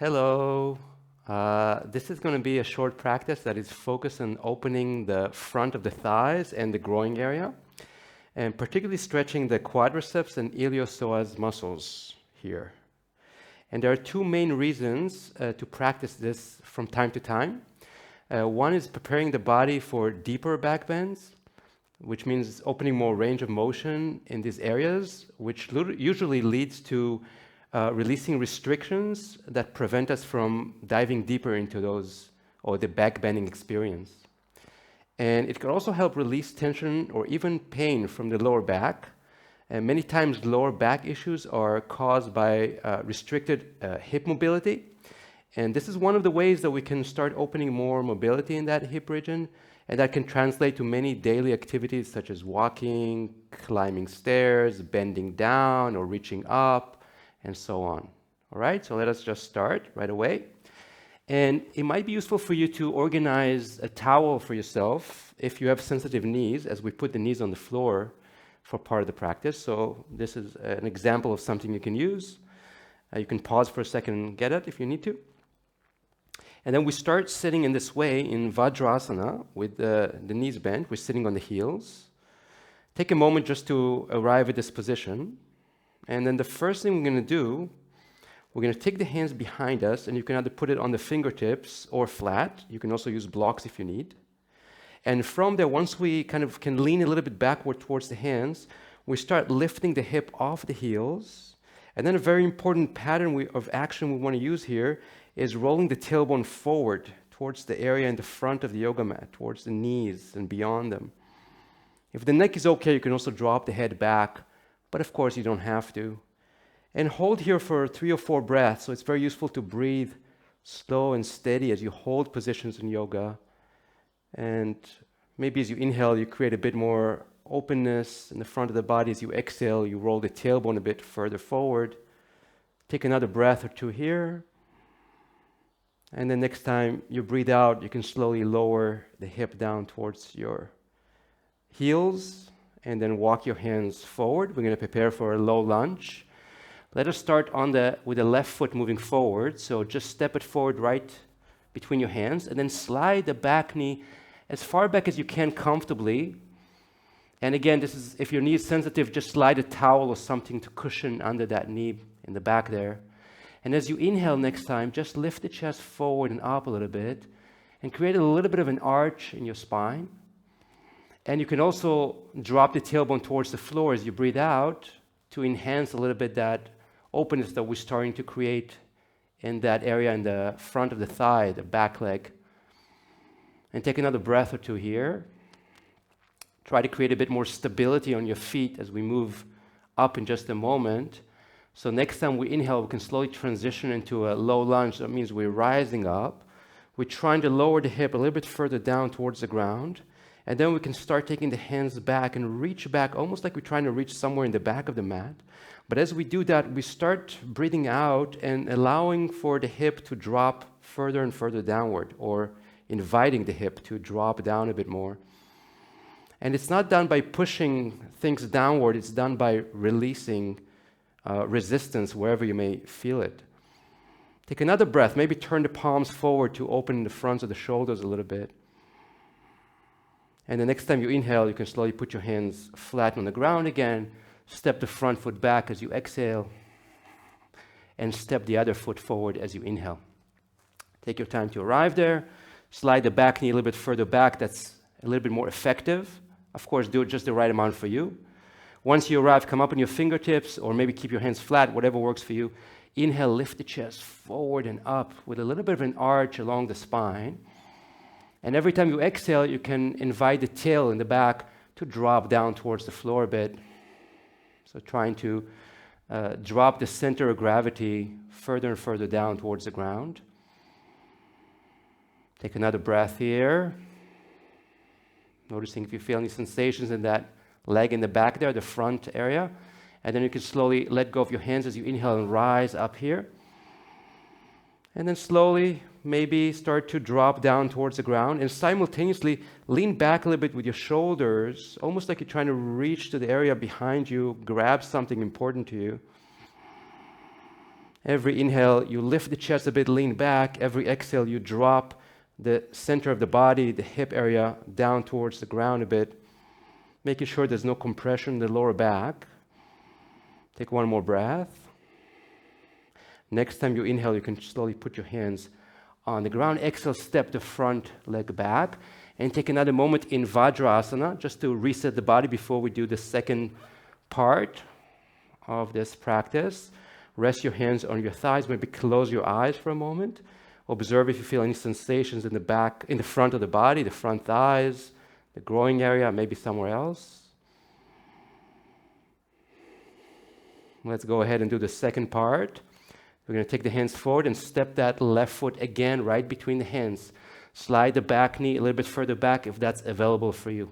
Hello. This is going to be a short practice that is focused on opening the front of the thighs and the groin area, and particularly stretching the quadriceps and iliopsoas muscles here. And there are two main reasons to practice this from time to time. One is preparing the body for deeper back bends, which means opening more range of motion in these areas, which usually leads to releasing restrictions that prevent us from diving deeper into those or the back bending experience. And it can also help release tension or even pain from the lower back. And many times lower back issues are caused by restricted hip mobility. And this is one of the ways that we can start opening more mobility in that hip region. And that can translate to many daily activities such as walking, climbing stairs, bending down or reaching up, and so on. All right, so let us just start right away. And it might be useful for you to organize a towel for yourself if you have sensitive knees, as we put the knees on the floor for part of the practice. So this is an example of something you can use. You can pause for a second and get it if you need to. And then we start sitting in this way in Vajrasana with the knees bent. We're sitting on the heels. Take a moment just to arrive at this position. And then the first thing we're going to do, we're going to take the hands behind us, and you can either put it on the fingertips or flat. You can also use blocks if you need. And from there, once we kind of can lean a little bit backward towards the hands, we start lifting the hip off the heels. And then a very important pattern of action we want to use here is rolling the tailbone forward towards the area in the front of the yoga mat, towards the knees and beyond them. If the neck is okay, you can also drop the head back, but of course you don't have to. And hold here for 3 or 4 breaths, so it's very useful to breathe slow and steady as you hold positions in yoga. And maybe as you inhale, you create a bit more openness in the front of the body. As you exhale, you roll the tailbone a bit further forward. Take another breath or two here. And then next time you breathe out, you can slowly lower the hip down towards your heels and then walk your hands forward. We're going to prepare for a low lunge. Let us start with the left foot moving forward. So just step it forward right between your hands and then slide the back knee as far back as you can comfortably. And again, this is if your knee is sensitive, just slide a towel or something to cushion under that knee in the back there. And as you inhale next time, just lift the chest forward and up a little bit and create a little bit of an arch in your spine. And you can also drop the tailbone towards the floor as you breathe out to enhance a little bit that openness that we're starting to create in that area in the front of the thigh, the back leg. And take another breath or two here. Try to create a bit more stability on your feet as we move up in just a moment. So next time we inhale, we can slowly transition into a low lunge. That means we're rising up. We're trying to lower the hip a little bit further down towards the ground. And then we can start taking the hands back and reach back, almost like we're trying to reach somewhere in the back of the mat. But as we do that, we start breathing out and allowing for the hip to drop further and further downward, or inviting the hip to drop down a bit more. And it's not done by pushing things downward. It's done by releasing resistance wherever you may feel it. Take another breath. Maybe turn the palms forward to open the fronts of the shoulders a little bit. And the next time you inhale, you can slowly put your hands flat on the ground again. Step the front foot back as you exhale. And step the other foot forward as you inhale. Take your time to arrive there. Slide the back knee a little bit further back. That's a little bit more effective. Of course, do it just the right amount for you. Once you arrive, come up on your fingertips, or maybe keep your hands flat, whatever works for you. Inhale, lift the chest forward and up with a little bit of an arch along the spine. And every time you exhale, you can invite the tail in the back to drop down towards the floor a bit. So trying to drop the center of gravity further and further down towards the ground. Take another breath here. Noticing if you feel any sensations in that leg in the back there, the front area. And then you can slowly let go of your hands as you inhale and rise up here. And then slowly, maybe start to drop down towards the ground and simultaneously lean back a little bit with your shoulders, almost like you're trying to reach to the area behind you, grab something important to you. Every inhale, you lift the chest a bit, lean back. Every exhale, you drop the center of the body, the hip area, down towards the ground a bit, making sure there's no compression in the lower back. Take one more breath. Next time you inhale, you can slowly put your hands on the ground. Exhale, step the front leg back. And take another moment in Vajrasana just to reset the body before we do the second part of this practice. Rest your hands on your thighs. Maybe close your eyes for a moment. Observe if you feel any sensations in the back, in the front of the body, the front thighs, the groin area, maybe somewhere else. Let's go ahead and do the second part. We're going to take the hands forward and step that left foot again right between the hands. Slide the back knee a little bit further back if that's available for you.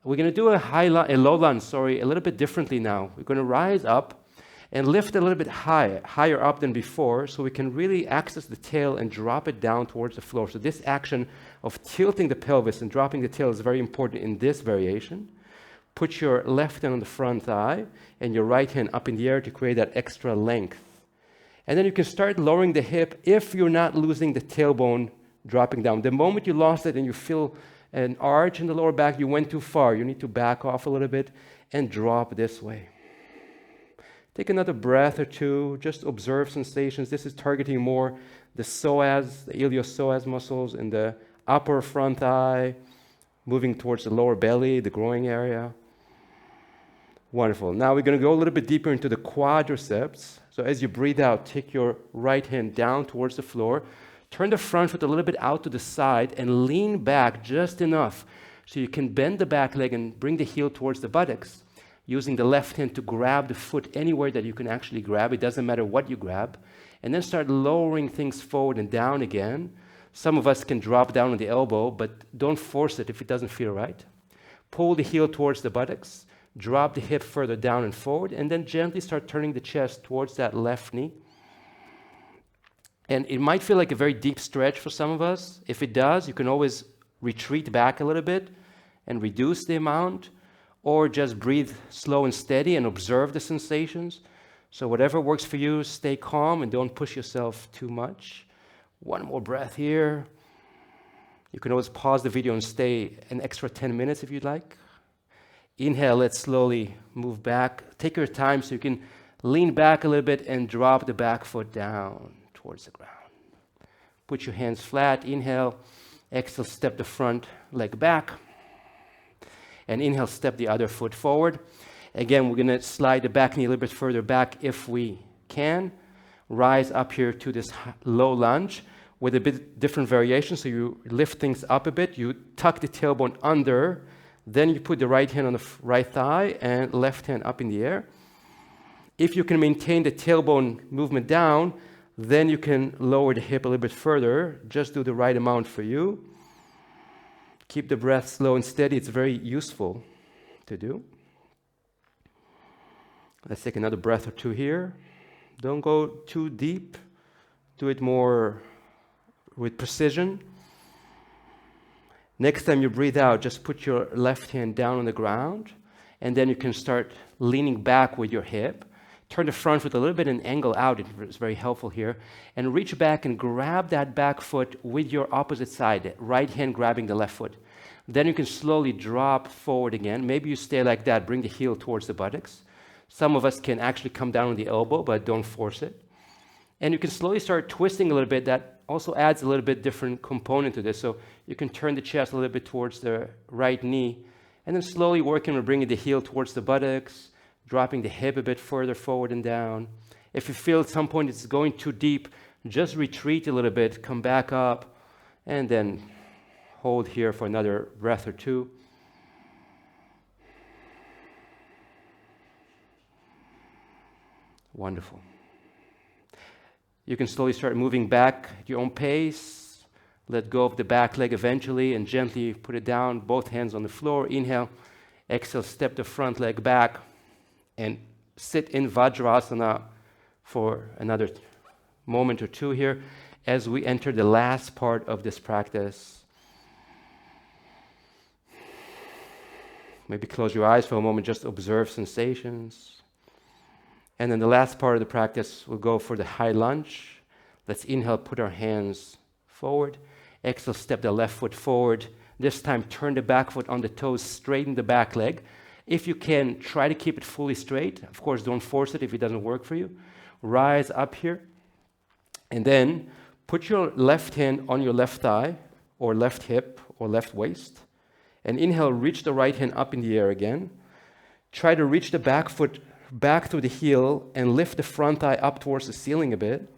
We're going to do a low lunge, a little bit differently now. We're going to rise up and lift a little bit higher up than before, so we can really access the tail and drop it down towards the floor. So this action of tilting the pelvis and dropping the tail is very important in this variation. Put your left hand on the front thigh and your right hand up in the air to create that extra length. And then you can start lowering the hip if you're not losing the tailbone dropping down. The moment you lost it and you feel an arch in the lower back, you went too far. You need to back off a little bit and drop this way. Take another breath or two. Just observe sensations. This is targeting more the psoas, the iliopsoas muscles in the upper front thigh, moving towards the lower belly, the groin area. Wonderful. Now we're going to go a little bit deeper into the quadriceps. So as you breathe out, take your right hand down towards the floor. Turn the front foot a little bit out to the side and lean back just enough so you can bend the back leg and bring the heel towards the buttocks, using the left hand to grab the foot anywhere that you can actually grab. It doesn't matter what you grab. And then start lowering things forward and down again. Some of us can drop down on the elbow, but don't force it if it doesn't feel right. Pull the heel towards the buttocks. Drop the hip further down and forward, and then gently start turning the chest towards that left knee. And it might feel like a very deep stretch for some of us. If it does, you can always retreat back a little bit and reduce the amount, or just breathe slow and steady and observe the sensations. So whatever works for you, stay calm and don't push yourself too much. One more breath here. You can always pause the video and stay an extra 10 minutes if you'd like. Inhale, let's slowly move back. Take your time so you can lean back a little bit and drop the back foot down towards the ground. Put your hands flat. Inhale. Exhale, step the front leg back. And inhale, step the other foot forward. Again, we're going to slide the back knee a little bit further back if we can. Rise up here to this low lunge with a bit different variation. So you lift things up a bit. You tuck the tailbone under. Then you put the right hand on the right thigh and left hand up in the air. If you can maintain the tailbone movement down, then you can lower the hip a little bit further. Just do the right amount for you. Keep the breath slow and steady. It's very useful to do. Let's take another breath or two here. Don't go too deep. Do it more with precision. Next time you breathe out, just put your left hand down on the ground, and then you can start leaning back with your hip. Turn the front foot a little bit and angle out. It's very helpful here. And reach back and grab that back foot with your opposite side, right hand grabbing the left foot. Then you can slowly drop forward again. Maybe you stay like that. Bring the heel towards the buttocks. Some of us can actually come down on the elbow, but don't force it. And you can slowly start twisting a little bit. That also adds a little bit different component to this. So you can turn the chest a little bit towards the right knee, and then slowly working on bringing the heel towards the buttocks, dropping the hip a bit further forward and down. If you feel at some point it's going too deep, just retreat a little bit, come back up, and then hold here for another breath or two. Wonderful. You can slowly start moving back at your own pace. Let go of the back leg eventually and gently put it down, both hands on the floor. Inhale. Exhale, step the front leg back and sit in Vajrasana for another moment or two here as we enter the last part of this practice. Maybe close your eyes for a moment, just observe sensations. And then the last part of the practice, we'll go for the high lunge. Let's inhale, put our hands forward. Exhale, step the left foot forward. This time, turn the back foot on the toes, straighten the back leg. If you can, try to keep it fully straight. Of course, don't force it if it doesn't work for you. Rise up here. And then put your left hand on your left thigh, or left hip, or left waist. And inhale, reach the right hand up in the air again. Try to reach the back foot back through the heel and lift the front thigh up towards the ceiling a bit.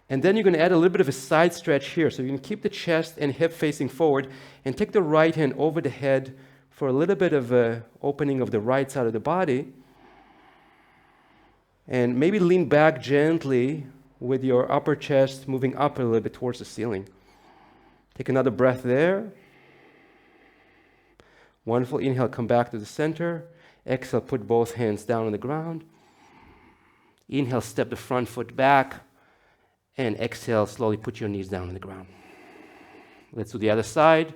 And then you're going to add a little bit of a side stretch here. So you can keep the chest and hip facing forward and take the right hand over the head for a little bit of a opening of the right side of the body. And maybe lean back gently with your upper chest moving up a little bit towards the ceiling. Take another breath there. Wonderful. Inhale, come back to the center. Exhale, put both hands down on the ground. Inhale, step the front foot back. And exhale, slowly put your knees down on the ground. Let's do the other side.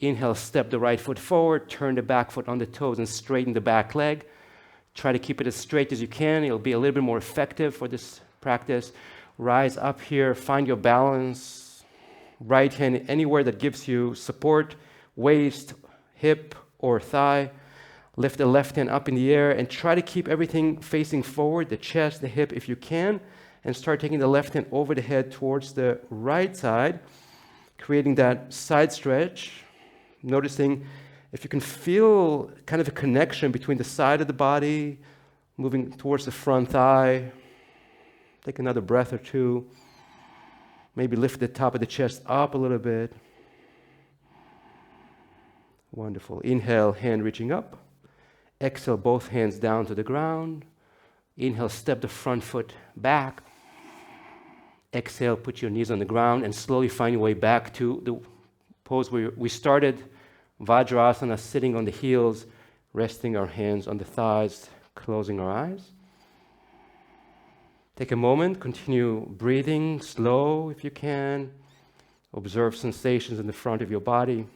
Inhale, step the right foot forward, turn the back foot on the toes and straighten the back leg. Try to keep it as straight as you can. It'll be a little bit more effective for this practice. Rise up here, find your balance. Right hand anywhere that gives you support, waist, hip, or thigh. Lift the left hand up in the air and try to keep everything facing forward, the chest, the hip if you can. And start taking the left hand over the head towards the right side, creating that side stretch. Noticing if you can feel kind of a connection between the side of the body, moving towards the front thigh. Take another breath or two. Maybe lift the top of the chest up a little bit. Wonderful. Inhale, hand reaching up. Exhale, both hands down to the ground. Inhale, step the front foot back. Exhale, put your knees on the ground and slowly find your way back to the pose where we started. Vajrasana, sitting on the heels, resting our hands on the thighs, closing our eyes. Take a moment, continue breathing slow if you can. Observe sensations in the front of your body.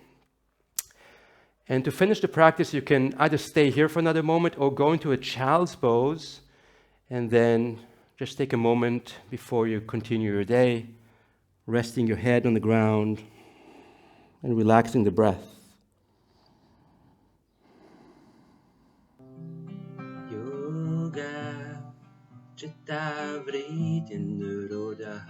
And to finish the practice, you can either stay here for another moment or go into a child's pose and then just take a moment before you continue your day, resting your head on the ground and relaxing the breath. Yoga Chitta Vritti Nirodha